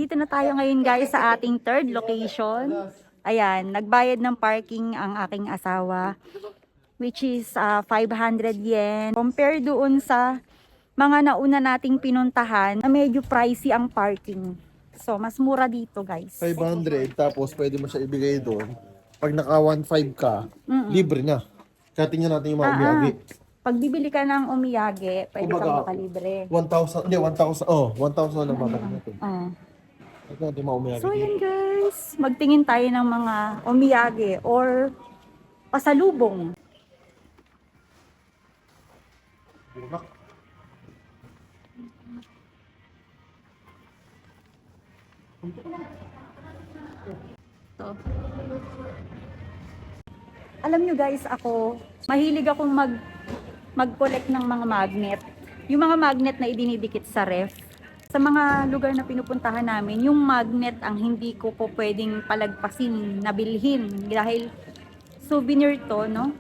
Nandito na tayo ngayon guys sa ating third location. Ayan, nagbayad ng parking ang aking asawa, which is 500 yen. Compare doon sa mga nauna nating pinuntahan, na medyo pricey ang parking. So, mas mura dito guys. 500, tapos pwede mo siya ibigay doon. Pag naka 1.5 ka, libre na. Kaya tingnan natin yung mga umiyagi. Pag bibili ka ng umiyage, pwede Kumbaga, kang makalibre. 1,000, hindi, 1,000, 1,000 na babalik natin. Ito natin yung mga umiyagi. So yun guys, magtingin tayo ng mga umiyage or pasalubong. Bunak. So, alam nyo guys, ako, mahilig akong mag-collect ng mga magnet. Yung mga magnet na idinidikit sa ref. Sa mga lugar na pinupuntahan namin, yung magnet ang hindi ko po pwedeng palagpasin na bilhin. Dahil souvenir to, no?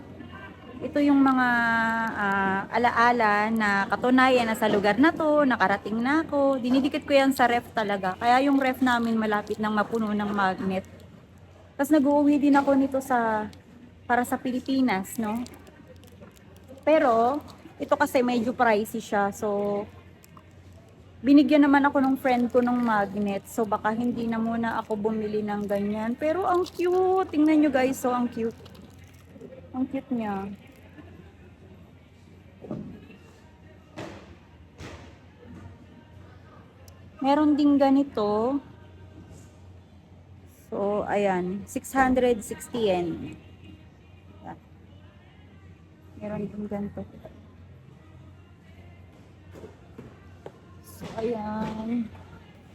Ito yung mga alaala na katunayan na sa lugar na to, nakarating na ako. Dinidikit ko yan sa ref talaga. Kaya yung ref namin malapit nang mapuno ng magnet. Tapos nag-uuwi din ako nito para sa Pilipinas, no? Pero, ito kasi medyo pricey siya. So, binigyan naman ako ng friend ko ng magnet. So, baka hindi na muna ako bumili ng ganyan. Pero, ang cute. Tingnan nyo guys, so ang cute. Ang cute niya. Meron ding ganito. So, ayan. 660 yen. Meron din ganito. So, ayan.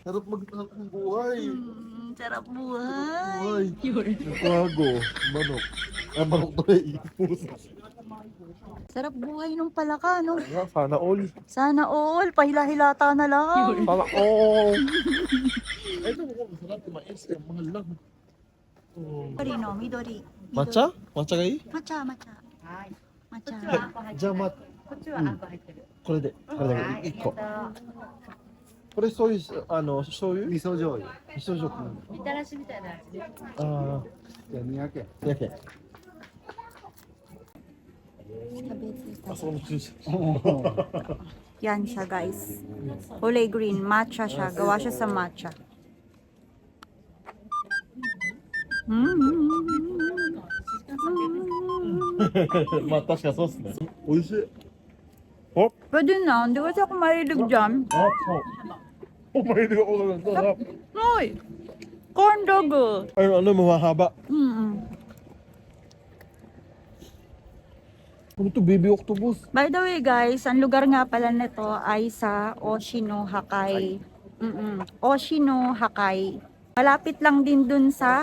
Sarap magtanong ng buhay. Sarap buhay. Buhay. Nagwago. Manok. Ay, manok to eh. Sarap buhay nung palaka, no? Sana all. Sana all. Pahila-hilata na lang. Sana all. Ay, ito mo. Masarap. Mais. Mahal lang. Midori, no? Midori. Matcha? Matcha kayo? Matcha, matcha. Matcha. Jamat. これで、これだけ1個。これそういう醤油？味噌醤油。味噌醤油。みたらしみたいなやつで。ああ。じゃあ200円。200円。あ、そこの駐車。 Yan siya, guys. Kulay green. Matcha siya. Gawa siya sa matcha.確かにそうっすね。美味しい。 Pwede na. Hindi kasi ako mahilig dyan. Oh, mahilig ako lang. Sarap. Ay! Corn dog. Ay, ano, mahaba. Ano to, baby octopus? By the way guys, ang lugar nga pala nito ay sa Oshinohakai. Oshinohakai. Malapit lang din dun sa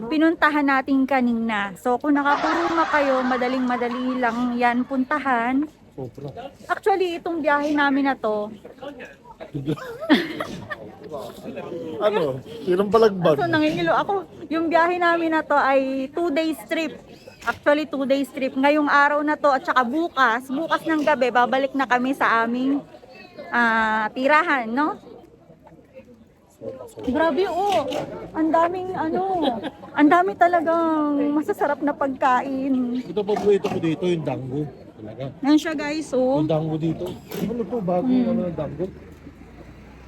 pinuntahan natin kanina. So kung nakakuruma kayo, madaling-madali lang yan puntahan. Sobra. Actually, itong biyahe namin na to, Ano? Ilang balagbag? so nangingilo ako. Yung biyahe namin na to ay 2 days trip. Actually 2 days trip. Ngayong araw na to at saka bukas ng gabi, babalik na kami sa aming tirahan, no? Grabe oh. Ang dami talagang masasarap na pagkain. Ito paborito ko dito, yung dango. Talaga. Yan siya guys, oh. Yung dango dito. Ano to, bagong ano ng dango?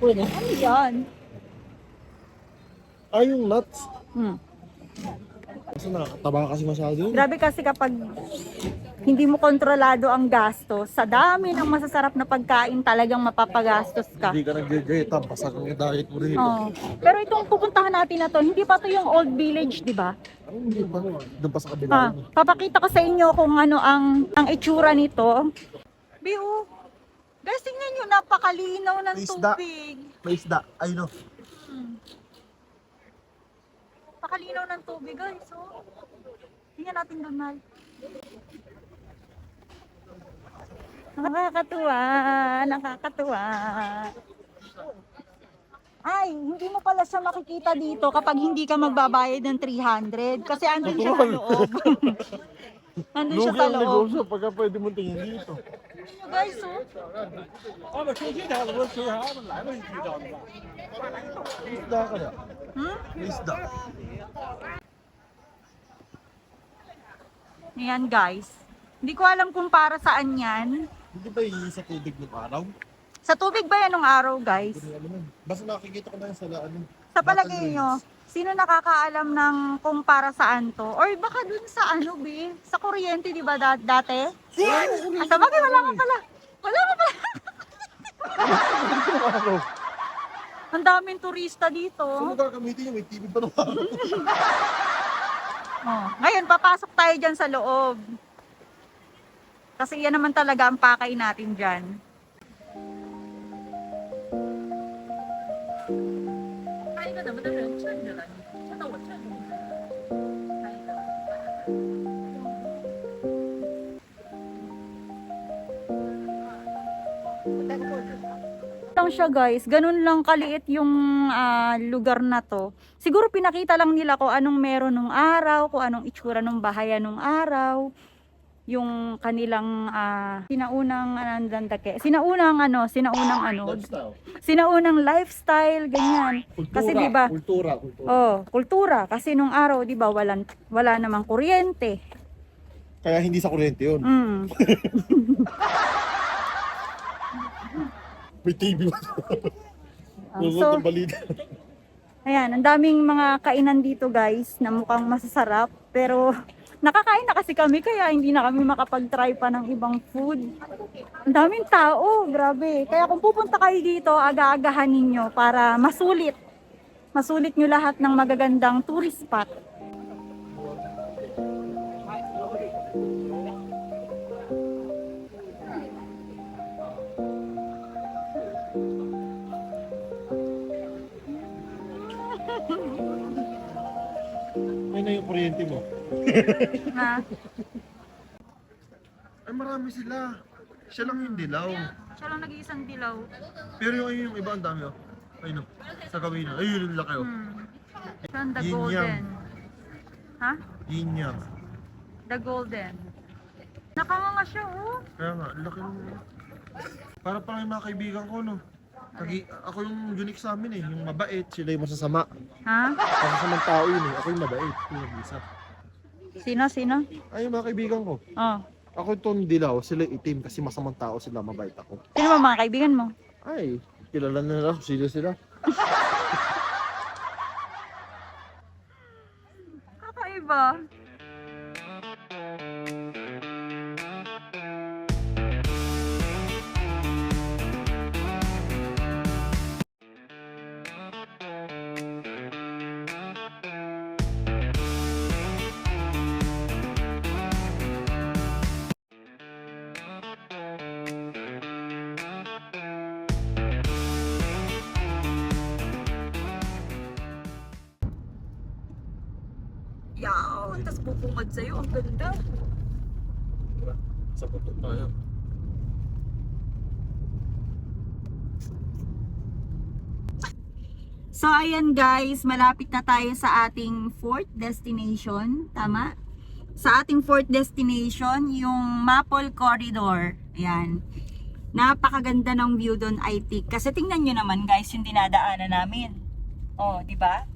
Pwede. Ano yan? Ay, yung nuts. Kasi nakakataba kasi masyado yun. Grabe kasi kapag hindi mo kontrolado ang gastos, sa dami ng masasarap na pagkain talagang mapapagastos ka. Hindi ka nag-dieta, basag ang diet mo rin. Oh. Pero itong pupuntahan natin na to, hindi pa to yung old village, di ba? Hindi pa, doon pa sa kabila. Papakita ko sa inyo kung ano ang itsura nito. Biu. Guys, tingnan nyo, napakalinaw ng Isda. tubig. May isda, ay no. Napakalinaw ng tubig, guys. Oh. Tingnan natin doon, Mal. Nakakatuwa. Ay, hindi mo pala siya makikita dito kapag hindi ka magbabayad ng 300 kasi andun siya sa loob. Nandun siya Lugi sa ang loob. negosyo pagka pwede mong tingin dito. Guys, oh. 我们出去的，我吃啥？我们来了就知道了吧？ Isda kaya? Hmm? Isda. Ayan guys. Hindi ko alam kung para saan yan. Hindi ba yung sa tubig ng araw? Sa tubig ba yan nung araw guys? Hindi alam yun. Basta nakikita ko na yung sa ano. Sa palagay nyo, sino nakakaalam ng kung para saan to? Or baka dun sa ano, B? Sa kuryente, di ba dati? Ah, sa bagay, wala ka pala. Wala ka pala. Araw. Ang daming turista dito. Saan mo gagamitin yung may TV pa ng araw? Oh, ngayon, papasok tayo dyan sa loob. Kasi yan naman talaga ang pakay natin dyan. Lang siya guys, ganun lang kaliit yung lugar na to. Siguro pinakita lang nila ko anong meron nung araw, kung anong itsura nung bahayan nung araw, yung kanilang sinaunang lifestyle, ganyan. Kasi di ba? Kultura. Oh, kultura kasi nung araw, di ba, wala namang kuryente. Kaya hindi sa kuryente yun. Mm. May TV ba? So, Balita. ayan, ang daming mga kainan dito guys na mukhang masasarap. Pero nakakain na kasi kami kaya hindi na kami makapag-try pa ng ibang food. Ang daming tao, grabe. Kaya kung pupunta kayo dito, aga-agahan ninyo para masulit. Masulit nyo lahat ng magagandang tourist spot. Ay na yung kuryente mo. Ha? Ay marami sila. Siya lang yung dilaw. Siya lang nag-iisang dilaw. Pero yung iba ang dami oh. Ay no. Sa kawina. Ay yun yung laki oh. Siya ang the Yin golden. yang. Ha? Yin yang. The golden. Nakanganga siya oh. Kaya nga, laki ng... Para pang yung mga kaibigan ko no. Ako yung unique sa amin eh. Yung mabait, sila yung masasama. Ha? Masasamang tao yun eh. Ako yung mabait. Yung isa. Sino? Ay yung mga kaibigan ko. Oh. Ako itong dilaw, sila itim kasi masamang tao sila, mabait ako. Sino ba mga kaibigan mo? Ay, kilala na nila kung sino sila. Kakaiba. Yaw! Tapos pupungad sa'yo. Ang ganda. Sa puto tayo. So, ayan guys. Malapit na tayo sa ating fourth destination. Tama? Sa ating fourth destination, yung Maple Corridor. Ayan. Napakaganda ng view doon, I think. Kasi tingnan nyo naman guys, yung dinadaanan namin. Oh, di ba?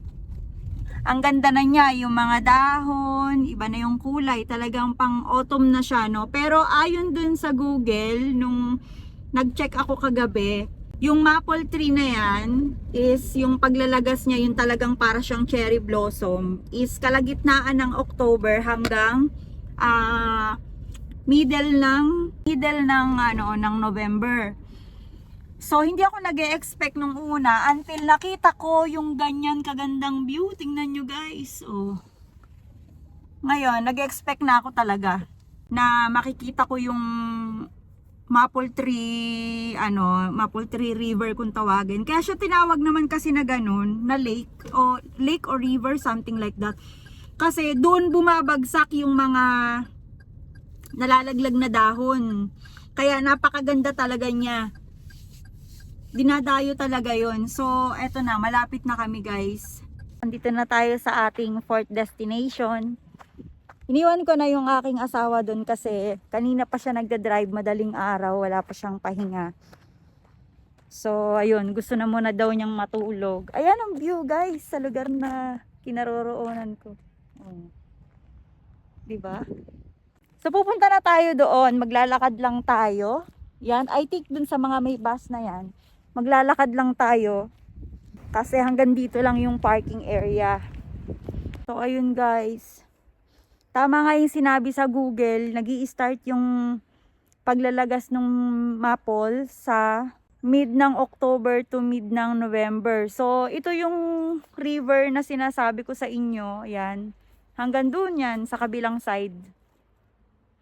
Ang ganda na niya, yung mga dahon, iba na yung kulay, talagang pang autumn na siya, no? Pero ayon dun sa Google, nung nag-check ako kagabi, yung maple tree na yan, is yung paglalagas niya, yung talagang para siyang cherry blossom, is kalagitnaan ng October hanggang middle ng November. So, hindi ako nag-e-expect nung una until nakita ko yung ganyan kagandang view. Tingnan nyo guys. Oh. Ngayon, nag-e-expect na ako talaga na makikita ko yung Maple Tree River kung tawagin. Kaya siya tinawag naman kasi na ganun, na lake or river, something like that. Kasi doon bumabagsak yung mga nalalaglag na dahon. Kaya napakaganda talaga niya. Dinadayo talaga yon. So, eto na, malapit na kami guys. Nandito na tayo sa ating fourth destination. Iniwan ko na yung aking asawa doon kasi kanina pa siya nagda-drive, madaling araw, wala pa siyang pahinga. So, ayun, gusto na muna daw niyang matulog. Ayan ang view, guys, sa lugar na kinaroroonan ko. Oh. 'Di ba? So, pupunta na tayo doon, maglalakad lang tayo. Yan, I think dun sa mga may bus na yan, maglalakad lang tayo. Kasi hanggang dito lang yung parking area. So, ayun guys. Tama nga yung sinabi sa Google, nag-i-start yung paglalagas ng maple sa mid ng October to mid ng November. So, ito yung river na sinasabi ko sa inyo. Yan. Hanggang doon yan, sa kabilang side.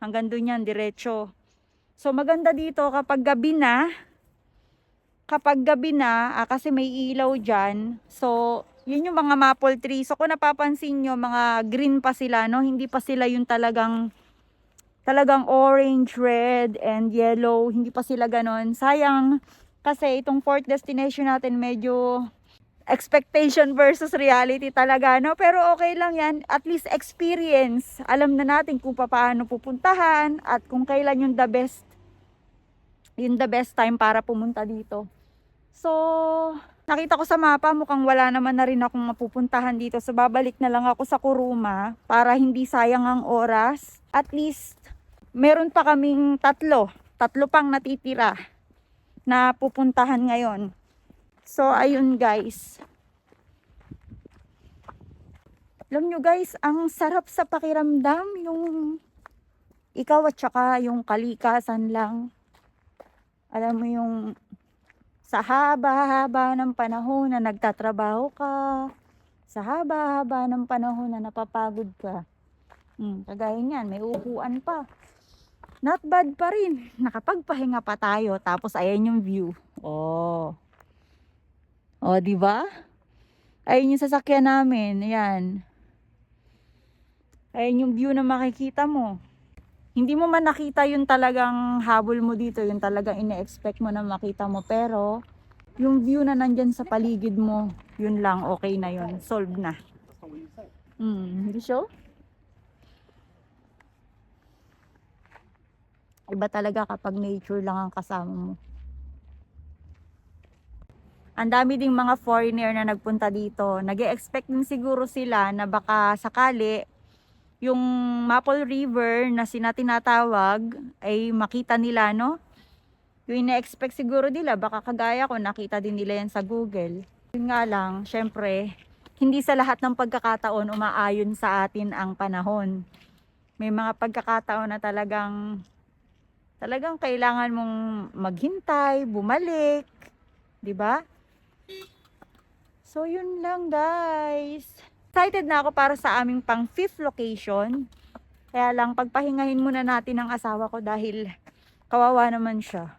Hanggang doon yan, diretso. So, maganda dito kapag gabi na, kasi may ilaw dyan. So, yun yung mga maple tree. So, kung napapansin nyo, mga green pa sila, no? Hindi pa sila yung talagang orange, red, and yellow. Hindi pa sila ganon. Sayang, kasi itong fourth destination natin, medyo expectation versus reality talaga, no? Pero okay lang yan. At least experience. Alam na natin kung paano pupuntahan at kung kailan yung the best time para pumunta dito. So, nakita ko sa mapa, mukhang wala naman na rin akong mapupuntahan dito. So, babalik na lang ako sa Kuruma para hindi sayang ang oras. At least, meron pa kaming tatlo pang natitira na pupuntahan ngayon. So, ayun guys. Alam nyo guys, ang sarap sa pakiramdam yung ikaw at saka yung kalikasan lang. Alam mo yung sa haba-haba ng panahon na nagtatrabaho ka, sa haba-haba ng panahon na napapagod ka. Kagaya niyan, may upuan pa. Not bad pa rin. Nakapagpahinga pa tayo. Tapos ayan yung view. Oh. Oh, di ba? Ayun yung sasakyan namin. Ayan. Ayan yung view na makikita mo. Hindi mo man nakita yung talagang habol mo dito, yung talagang ine-expect mo na makita mo. Pero, yung view na nandyan sa paligid mo, yun lang, okay na yun. Solved na. Hindi show? Iba talaga kapag nature lang ang kasama mo. Ang dami ding mga foreigner na nagpunta dito. Nag-e-expect din siguro sila na baka sakali yung Maple River na tinatawag ay makita nila, no? Yung ina-expect siguro nila, baka kagaya ko, nakita din nila yan sa Google. Yun nga lang, syempre, hindi sa lahat ng pagkakataon umaayon sa atin ang panahon. May mga pagkakataon na talagang kailangan mong maghintay, bumalik, 'di ba? So yun lang guys. Excited na ako para sa aming pang 5th location. Kaya lang pagpahingahin muna natin ang asawa ko dahil kawawa naman siya.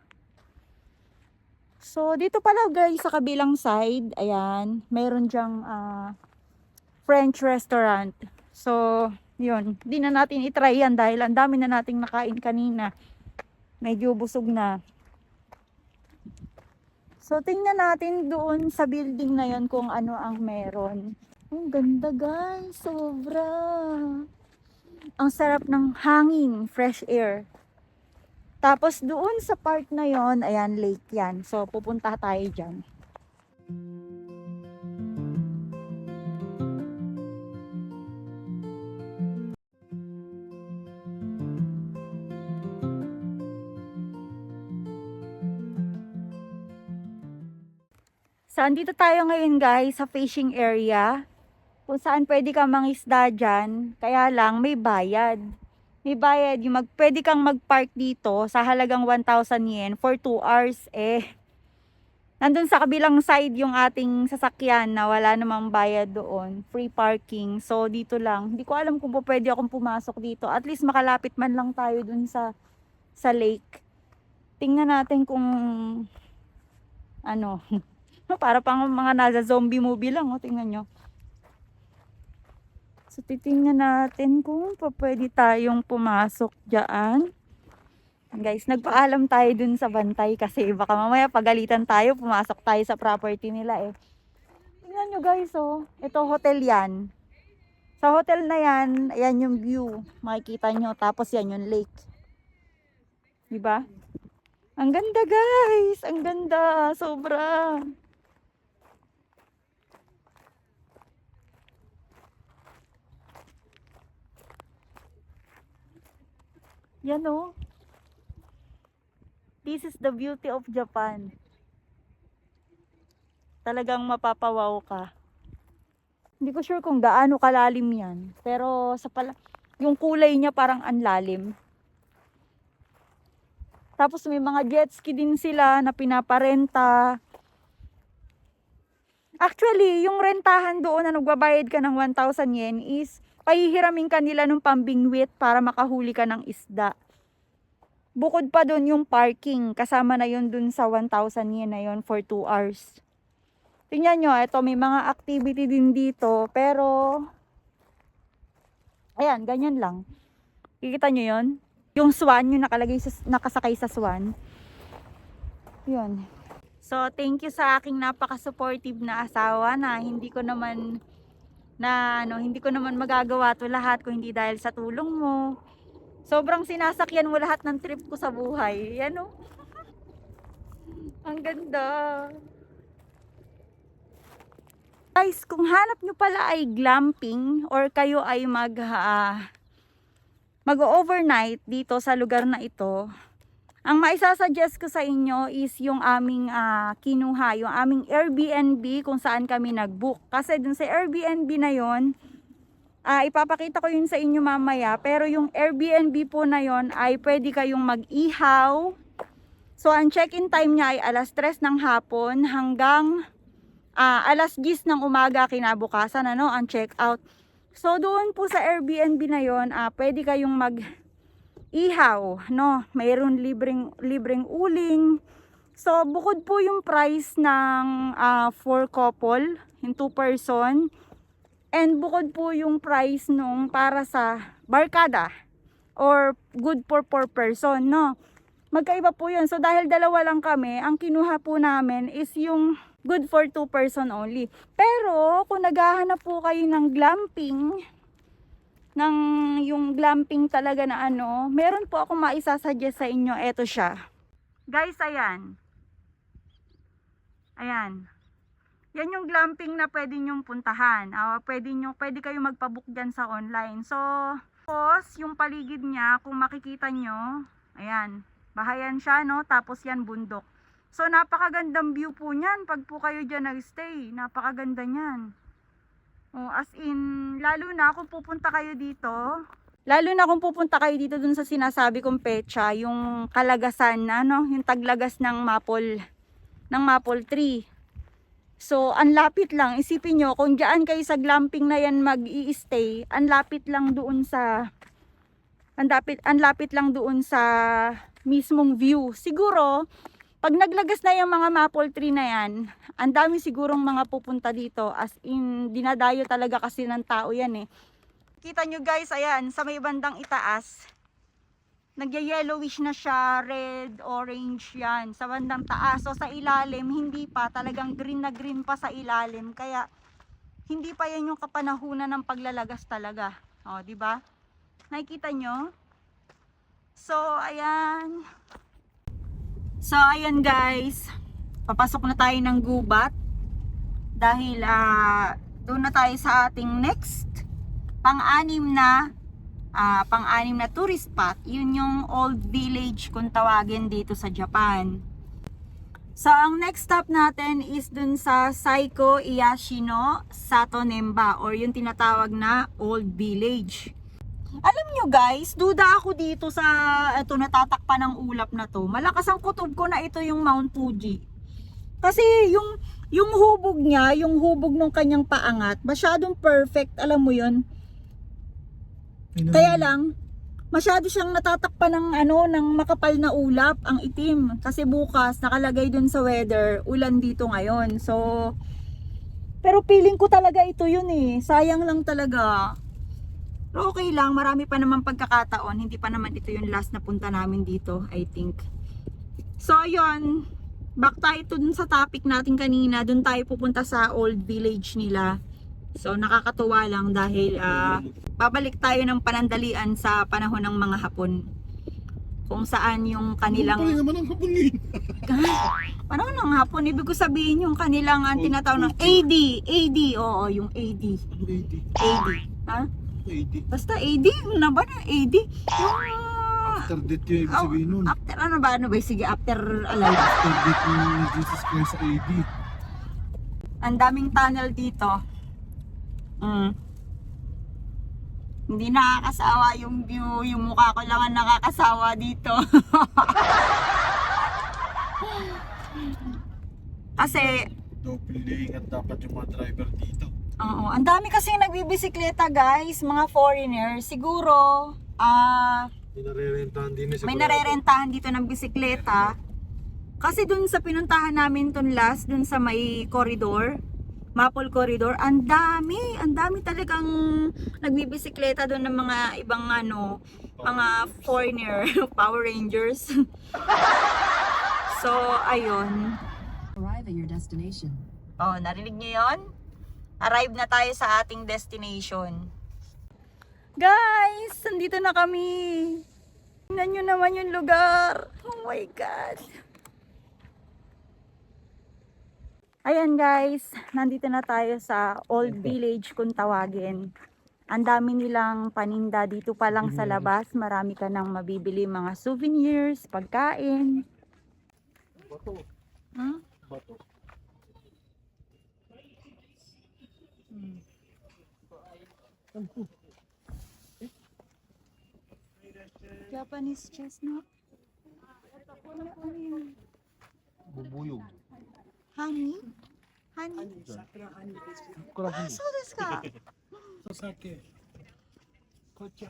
So dito pala guys sa kabilang side, ayan, meron diyang French restaurant. So yun, di na natin itry yan dahil ang dami na nating nakain kanina. Medyo busog na. So tingnan natin doon sa building na yon kung ano ang meron. Ang ganda guys, sobra. Ang sarap ng hangin, fresh air. Tapos doon sa part na yon, ayan, lake yan. So pupunta tayo dyan. So andito tayo ngayon guys sa fishing area. Kung saan pwede kang mangisda dyan, kaya lang may bayad. May bayad, pwede kang mag-park dito sa halagang 1,000 yen for 2 hours. Nandun sa kabilang side yung ating sasakyan na wala namang bayad doon. Free parking. So dito lang. Hindi ko alam kung pwede akong pumasok dito. At least makalapit man lang tayo dun sa lake. Tingnan natin kung ano. Para pang mga nasa zombie movie lang. Tingnan nyo. So, titingnan natin kung pwede tayong pumasok dyan. Guys, nagpaalam tayo dun sa bantay kasi baka mamaya pagalitan tayo, pumasok tayo sa property nila eh. Tingnan nyo guys, oh. Ito hotel yan. Sa hotel na yan, ayan yung view. Makikita nyo. Tapos yan yung lake. Diba? Ang ganda guys! Ang ganda! Sobra! Yan o. This is the beauty of Japan. Talagang mapapawaw ka. Hindi ko sure kung gaano kalalim yan. Pero yung kulay niya parang anlalim. Tapos may mga jet ski din sila na pinaparenta. Actually, yung rentahan doon na nagbabayad ka ng 1,000 yen is pahihiramin ka nila ng pambingwit para makahuli ka ng isda. Bukod pa doon yung parking. Kasama na yun dun sa 1,000 yen na yun for 2 hours. Tingnan nyo, ito may mga activity din dito. Pero, ayan, ganyan lang. Kikita nyo yun? Yung swan, yung nakasakay sa swan. Yun. So, thank you sa aking napaka-supportive na asawa na hindi ko naman magagawa to lahat kung hindi dahil sa tulong mo. Sobrang sinasakyan mo lahat ng trip ko sa buhay. Yan o. Ang ganda. Guys, kung hanap nyo pala ay glamping or kayo ay mag-overnight dito sa lugar na ito, ang maisasuggest ko sa inyo is yung aming kinuha, yung aming Airbnb kung saan kami nag-book. Kasi dun sa Airbnb na yon, ipapakita ko yun sa inyo mamaya, pero yung Airbnb po na yon ay pwede kayong mag-ihaw. So ang check-in time niya ay alas 3 ng hapon hanggang alas 10 ng umaga kinabukasan, ang check-out. So doon po sa Airbnb na yon, pwede kayong mag-ihaw, mayroon libreng uling. So bukod po yung price ng for couple, yung 2 person, and bukod po yung price nung para sa barkada or good for 4 person, magkaiba po yun. So dahil dalawa lang kami, ang kinuha po namin is yung good for 2 person only. Pero kung naghahanap po kayo ng glamping, yung glamping talaga na meron po ako maisasuggest sa inyo. Eto siya. Guys, ayan. Ayan. Yan yung glamping na pwede nyong puntahan. Pwede kayo magpabook dyan sa online. So, tapos yung paligid niya, kung makikita nyo, ayan, bahayan siya, tapos yan bundok. So, napakagandang view po niyan pag po kayo dyan nag-stay. Napakaganda niyan. As in, lalo na kung pupunta kayo dito dun sa sinasabi kong petsa, yung kalagasan na, yung taglagas ng maple tree. So, ang lapit lang. Isipin nyo, kung dyan kayo sa glamping na yan mag-i-stay, ang lapit lang doon sa mismong view. Siguro, pag naglagas na yung mga maple tree na yan, ang dami sigurong mga pupunta dito. As in, dinadayo talaga kasi ng tao yan eh. Kita nyo guys, ayan, sa may bandang itaas, nagya-yellowish na siya, red, orange yan, sa bandang taas. So sa ilalim, hindi pa, talagang green na green pa sa ilalim. Kaya, hindi pa yan yung kapanahunan ng paglalagas talaga. Diba? Nakikita nyo? So, ayan. So, ayan guys, papasok na tayo ng gubat dahil doon na tayo sa ating next pang-anim na tourist spot. Yun yung Old Village kung tawagin dito sa Japan. So, ang next stop natin is dun sa Saiko Iyashino Satonemba or yung tinatawag na Old Village. Alam nyo guys, duda ako dito sa natatakpan ng ulap na to. Malakas ang kutob ko na ito yung Mount Fuji. Kasi yung hubog niya, yung hubog ng kanyang paangat, masyadong perfect, alam mo yun. Kaya lang, masyado siyang natatakpan ng makapal na ulap, ang itim. Kasi bukas, nakalagay dun sa weather, ulan dito ngayon. So, pero feeling ko talaga ito yun eh. Sayang lang talaga. Pero okay lang, marami pa naman pagkakataon. Hindi pa naman ito yung last na punta namin dito, I think. So, yun. Back tayo dun sa topic natin kanina. Dun tayo pupunta sa Old Village nila. So nakakatuwa lang dahil babalik tayo ng panandalian sa panahon ng mga Hapon. Kung saan yung kanilang naman ang Hapon ngayon. panahon ng Hapon, ibig ko sabihin yung kanilang tinatawag ng AD, oo, yung AD. Ano 80? AD. Ha? 80. Basta AD, ano na ba na AD? Yung After death yung ibig sabihin nun. after ano ba? Sige, after alive. After death ni Jesus Christ sa AD. Ang daming tunnel dito. Hindi nakakasawa yung view, yung mukha ko lang ang nakakasawa dito. Kasi, Pilihan dapat yung mga driver dito. oo, ang dami kasi nagbibisikleta guys, mga foreigners. Siguro, May narerentahan din na may narerentahan dito ng bisikleta. Kasi dun sa pinuntahan namin dun last, dun sa may corridor, Maple Corridor, ang dami talagang nagbibisikleta dun ng mga ibang mga foreigner, Power Rangers. So, ayun. Arrive at your destination. Oh, narinig niyo yon? Arrive na tayo sa ating destination. Guys, nandito na kami. Tingnan nyo naman yung lugar. Oh my God. Ayan guys, nandito na tayo sa Old Village kung tawagin. Ang dami nilang paninda dito pa lang sa labas. Marami ka nang mabibili mga souvenirs, pagkain. Bato. Hmm? Bato. Japanese chestnut. Bubuyog. Honey? Honey? Ah, so desu ka?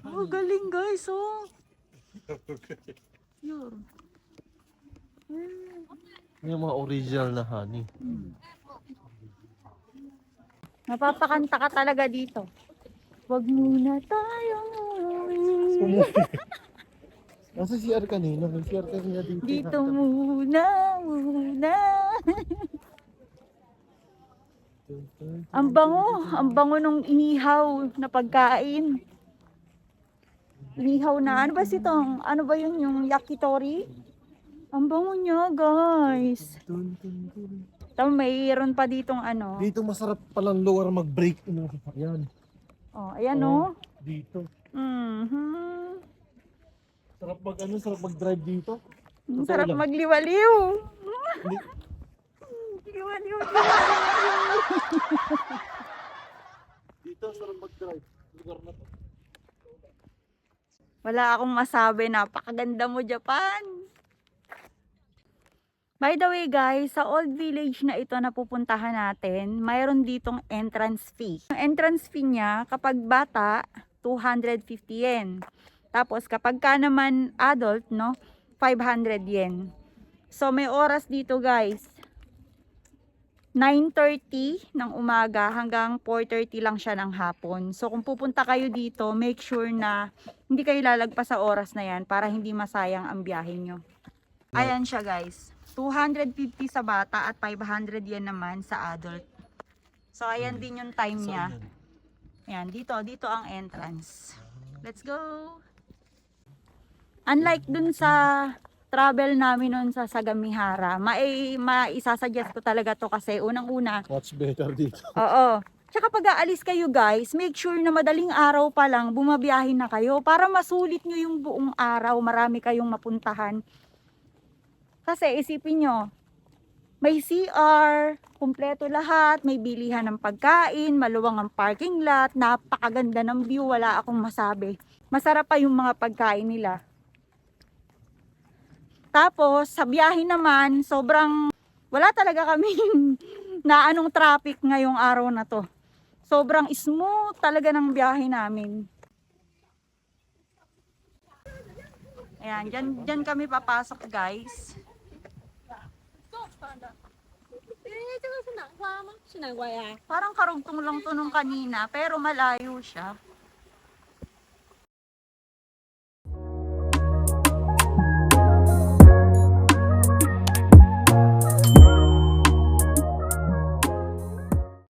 Oh, galing guys, oh. Yun. Yung mga original na honey. Napapakanta ka talaga dito. Wag muna tayong umuwi. Nasa CR kanina, may CR kanina dito. Dito muna. Ang bango nung inihaw na pagkain. Inihaw na, ano ba sitong, ano ba yun, yung yakitori? Ang bango niya, guys. Tapos mayroon pa ditong ano. Dito masarap palang lugar mag-break. Ayan. Oh, ayan oh. Dito. Mhm. Sarap sarap mag-drive dito. Ang sarap magliwaliw. Hindi- Liwaliw. Dito sarap mag-drive. Lugar na to. Wala akong masabi, napakaganda mo, Japan. By the way guys, sa Old Village na ito na pupuntahan natin, mayroon ditong entrance fee. Ang entrance fee niya, kapag bata, 250 yen. Tapos kapag ka naman adult, 500 yen. So may oras dito guys. 9:30 ng umaga hanggang 4:30 lang siya ng hapon. So kung pupunta kayo dito, make sure na hindi kayo lalagpas sa oras na yan para hindi masayang ang biyahe nyo. Ayan siya guys. 250 sa bata at 500 yen naman sa adult. So ayan din yung time niya. Ayan, dito ang entrance. Let's go! Unlike dun sa travel namin nun sa Sagamihara, maisasuggest ko talaga to kasi unang-una. Much better dito. Oo. Tsaka pag aalis kayo guys, make sure na madaling araw pa lang bumabiyahin na kayo para masulit nyo yung buong araw, marami kayong mapuntahan. Kasi isipin nyo, may CR, kumpleto lahat, may bilihan ng pagkain, maluwang ang parking lot, napakaganda ng view, wala akong masabi. Masarap pa yung mga pagkain nila. Tapos, sa biyahe naman, sobrang, wala talaga kami na anong traffic ngayong araw na to. Sobrang smooth talaga ng biyahe namin. Ayan, dyan kami papasok guys. Parang karugtong lang to nung kanina, pero malayo siya.